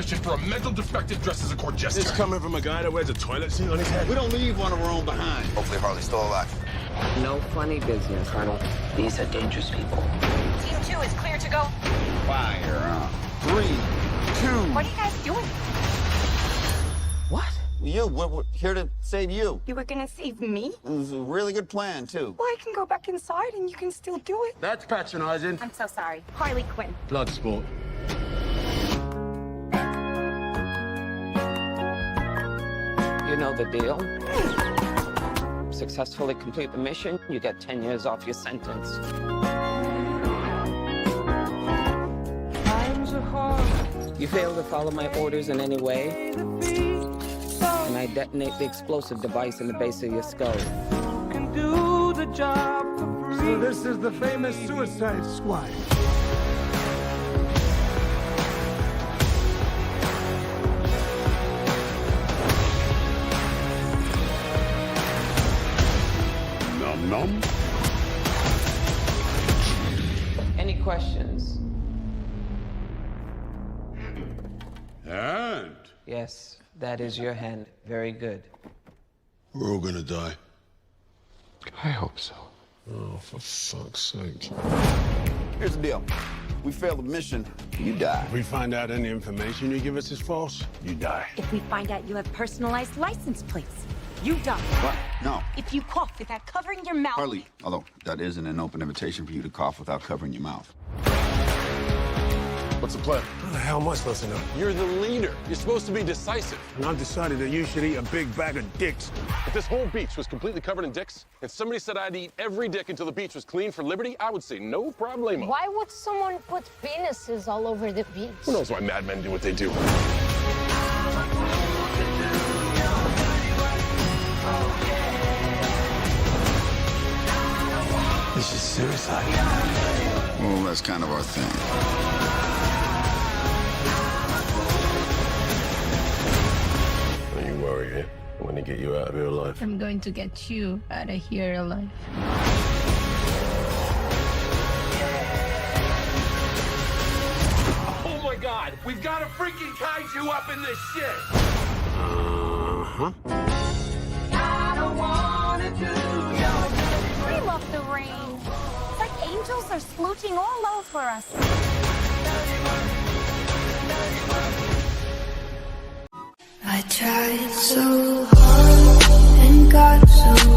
permission for a mental defective dressed as a court jester. It's coming from a guy that wears a toilet seat on his head. We don't leave one of our own behind. Hopefully Harley's still alive. No funny business, Colonel. These are dangerous people. Team 2 is clear to go. Fire. 3, 2. What are you guys doing? What? We're here to save you. You were gonna save me? It was a really good plan, too. Well, I can go back inside and you can still do it. That's patronizing. I'm so sorry. Harley Quinn. Bloodsport. You know the deal. Successfully complete the mission, you get 10 years off your sentence. Times are hard. You fail to follow my orders in any way, and I detonate the explosive device in the base of your skull. Can do the job for free. So this is the famous Suicide Squad. Nom. Any questions? And Yes, that is your hand. Very good. we're all gonna die. I hope so. Oh, for fuck's sake. Here's the deal. We fail the mission, you die. If we find out any information you give us is false, you die. If we find out you have personalized license plates, you die. What? No. If you cough without covering your mouth. Harley, although that isn't an open invitation for you to cough without covering your mouth. What's the plan? How the hell am I supposed to know? You're the leader. You're supposed to be decisive. And I've decided that you should eat a big bag of dicks. If this whole beach was completely covered in dicks, and somebody said I'd eat every dick until the beach was clean for liberty, I would say no problemo. Why would someone put penises all over the beach? Who knows why madmen do what they do? This is suicide. Well, that's kind of our thing. Don't you worry, eh? I'm gonna get you out of here alive. I'm going to get you out of here alive. Oh my God! We've got a freaking kaiju up in this shit! Uh-huh. We love the rain. It's like angels are splooching all over us. I tried so hard and got so